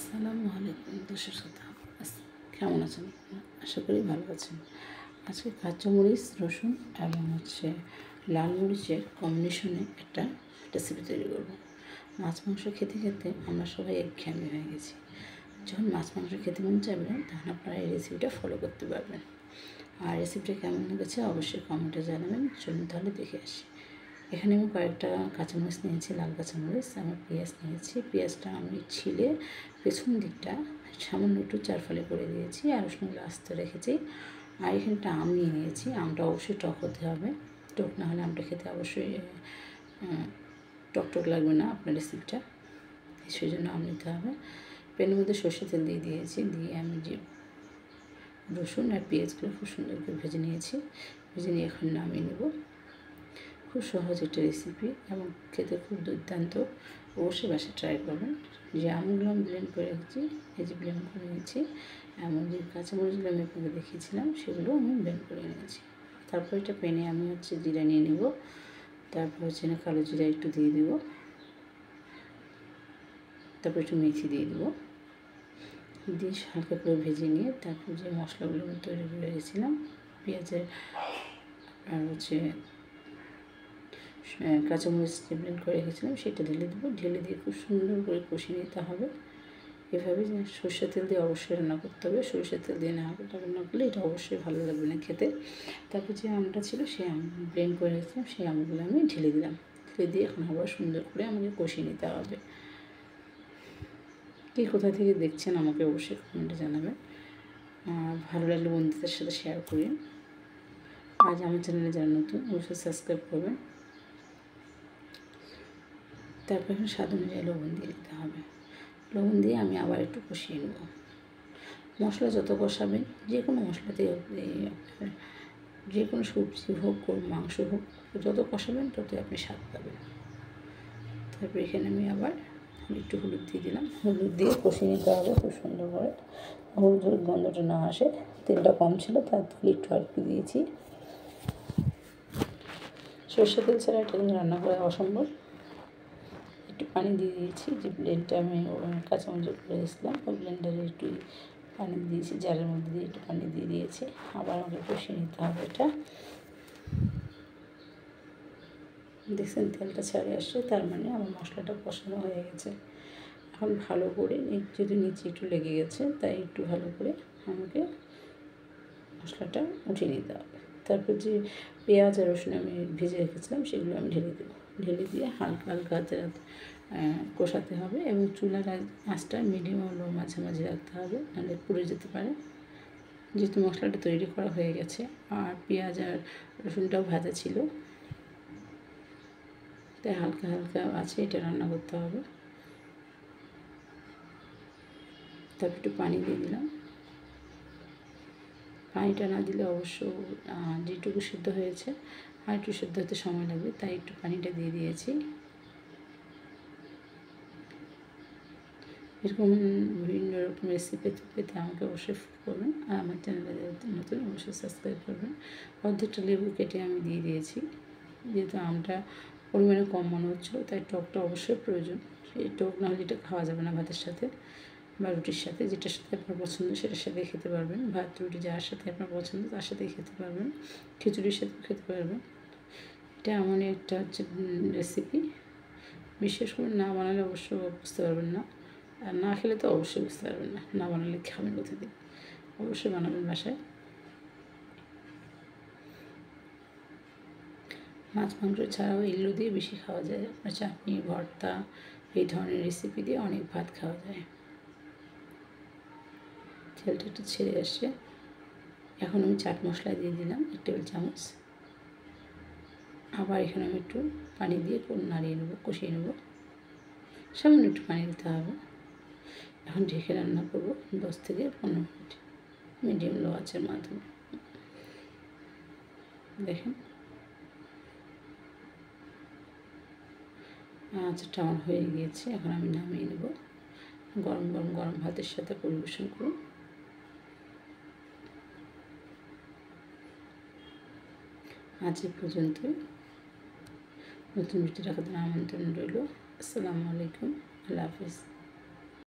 আসসালামু আলাইকুম দর্শক শ্রোতা, কেমন আছেন? আশা করি ভালো আছেন। আজকে কাঁচামরিচ, রসুন এবং লাল মরিচের কম্বিনেশনে একটা রেসিপি তৈরি করব। মাছ মাংস খেতে খেতে আমরা সবাই একঘেয়েমি হয়ে গেছি। যখন মাছ মাংস খেতে মন চাইবে না, তখন আপনারা এই রেসিপিটা ফলো করতে পারবেন। আর রেসিপিটা কেমন লেগেছে অবশ্যই কমেন্টে জানাবেন। চলুন তাহলে দেখে আসি। এখানে আমি কয়েকটা কাঁচামরিচ নিয়েছি, লাল কাঁচামরিচ। আমি পেঁয়াজ নিয়েছি, পেঁয়াজটা আমি ছিলে পেছন দিকটা সামান্য একটু চারফালি করে দিয়েছি, আর রসুনগুলো আস্তে রেখেছি। আর এখানটা আম নিয়ে নিয়েছি, আমটা অবশ্যই টক হতে হবে, টক না হলে আমটা খেতে অবশ্যই টক লাগবে না আপনার রেসিপিটা, সেই জন্য আম নিতে হবে। প্যানের মধ্যে সর্ষে তেল দিয়ে দিয়েছি, দিয়ে আমি যে রসুন আর পেঁয়াজগুলো খুব সুন্দর করে ভেজে নিয়েছি, ভেজে নিয়ে এখন নামিয়ে নেব। খুব সহজ একটা রেসিপি এবং খেতে খুব দুর্দান্ত। অবশ্যই বাসায় ট্রাই করবেন। যে আমগুলো আমি ব্লেন্ড করে রেখেছি, এই যে ব্লেন্ড করে নিয়েছি, এমন যে কাঁচামরিচগুলো আমি আপনাকে দেখিয়েছিলাম সেগুলো আমি ব্লেন্ড করে নিয়েছি। তারপর এটা প্যানে আমি জিরা নিয়ে নেব, তারপর না কালো জিরা একটু দিয়ে দেব, তারপর একটু মেথি দিয়ে দেবো, দিয়ে হালকা করে ভেজে নিয়ে তারপর যে মশলাগুলো আমি তৈরি করে রেখেছিলাম, পেঁয়াজের আর কাঁচামরিচ যে ব্লেন্ড করে রেখেছিলাম সেটা ঢেলে দেবো। ঢেলে দিয়ে খুব সুন্দর করে কষিয়ে নিতে হবে। এভাবে সরষের তেল দিয়ে অবশ্যই রান্না করতে হবে। সরষের তেল দিয়ে রান্না করলে এটা অবশ্যই ভালো লাগবে না খেতে। তারপর যে আমটা ছিল সেই আম ব্লেন্ড করে রেখেছিলাম, সেই আমগুলো আমি ঢেলে দিলাম। ঢেলে দিয়ে এখন আবার সুন্দর করে আমাকে কষিয়ে নিতে হবে। কে কোথা থেকে দেখছেন আমাকে অবশ্যই কমেন্টে জানাবেন। ভালো লাগলে বন্ধুদের সাথে শেয়ার করি। আজ আমার চ্যানেলে যারা নতুন অবশ্যই সাবস্ক্রাইব করবেন। তারপর এখন স্বাদ অনুযায়ী লবণ দিয়ে দিতে হবে। লবণ দিয়ে আমি আবার একটু কষিয়ে নেব। মশলা যত কষাবেন, যে কোনো মশলাতেই যে কোনো সবজি হোক মাংস হোক, যত কষাবেন ততই আপনি স্বাদ পাবেন। তারপর এখানে আমি আবার একটু হলুদ দিয়ে দিলাম। হলুদ দিয়ে কষিয়ে নিতে হবে খুব সুন্দর করে, হলুদের গন্ধটা না আসে। তেলটা কম ছিল, তার তেল একটু আর একটু দিয়েছি। সরষে তেল ছাড়া এটা কিন্তু রান্না করা অসম্ভব। একটু পানি দিয়ে দিয়েছি, যে ব্লেন্ডটা আমি কাঁচামরিচ করে এসেছিলাম ওই ব্লেন্ডারে একটু পানি দিয়েছি, জারের মধ্যে দিয়ে একটু পানি দিয়ে দিয়েছি। আবার আমাকে কষিয়ে নিতে হবে এটা। দেখছেন তেলটা ছেড়ে আসছে, তার মানে আমার মশলাটা কষানো হয়ে গেছে। এখন ভালো করে যদি নিচে একটু লেগে গেছে, তাই একটু ভালো করে আমাকে মশলাটা উঠিয়ে নিতে হবে। তারপর যে পেঁয়াজ আর রসুন আমি ভেজে রেখেছিলাম সেগুলো আমি ঢেলে দেবো। ঢেলে দিয়ে হালকা হালকা কষাতে হবে এবং চুলার আঁচটা মিডিয়াম ও লো মাঝামাঝি রাখতে হবে, নাহলে পুড়ে যেতে পারে। যেহেতু মশলাটা তৈরি করা হয়ে গেছে আর পেঁয়াজ আর রসুনটাও ভাজা ছিল, তাই হালকা হালকা আছে এটা রান্না করতে হবে। তারপর একটু পানি দিয়ে দিলাম। পানিটা না দিলে অবশ্য যেটুকু সিদ্ধ হয়েছে আর একটু সিদ্ধ হতে সময় লাগবে, তাই একটু পানিটা দিয়ে দিয়েছি। এরকম বিভিন্ন রকম রেসিপি পেতে আমাকে অবশ্যই ফলো করবেন, আর আমার চ্যানেলে নতুন অবশ্যই সাবস্ক্রাইব করবেন। অর্ধেকটা লেবু কেটে আমি দিয়ে দিয়েছি, যেহেতু আমটা পরিমাণে কম মনে হচ্ছিলো, তাই টকটা অবশ্যই প্রয়োজন। এই টক না হলে এটা খাওয়া যাবে না ভাতের সাথে বা রুটির সাথে, যেটার সাথে আপনার পছন্দ সেটার সাথে খেতে পারবেন। ভাত রুটি যার সাথে আপনার পছন্দ তার সাথেই খেতে পারবেন, খিচুড়ির সাথেও খেতে পারবেন। এটা এমনই একটা রেসিপি, বিশেষ করে না বানালে অবশ্য বুঝতে পারবেন না, আর না খেলে তো অবশ্যই বুঝতে পারবেন না, না বানালে খাবেন কোথা দিন। অবশ্যই বানাবেন বাসায়। মাছ মাংস ছাড়াও এগুলো দিয়ে বেশি খাওয়া যায়। আপনার চাটনি, ভর্তা, এই ধরনের রেসিপি দিয়ে অনেক ভাত খাওয়া যায়। তেলটা একটু ছেড়ে আসছে, এখন আমি চাট মশলা দিয়ে দিলাম 1 টেবিল চামচ। আবার এখানে আমি একটু পানি দিয়ে নাড়িয়ে নেবো, কষিয়ে নেবো। সামান্য একটু পানি দিতে হবে। এখন ঢেকে রান্না করবো 10 থেকে 15 মিনিট মিডিয়াম লো আঁচের মাধ্যমে। দেখেন আঁচটা আমার হয়ে গিয়েছে, এখন আমি নামিয়ে নেব। গরম গরম গরম ভাতের সাথে পরিবেশন করুন। আজ এই পর্যন্তই। নতুন ভিডিও দেখার জন্য আমন্ত্রণ রইল। আসসালামু আলাইকুম, আল্লাহ হাফিজ।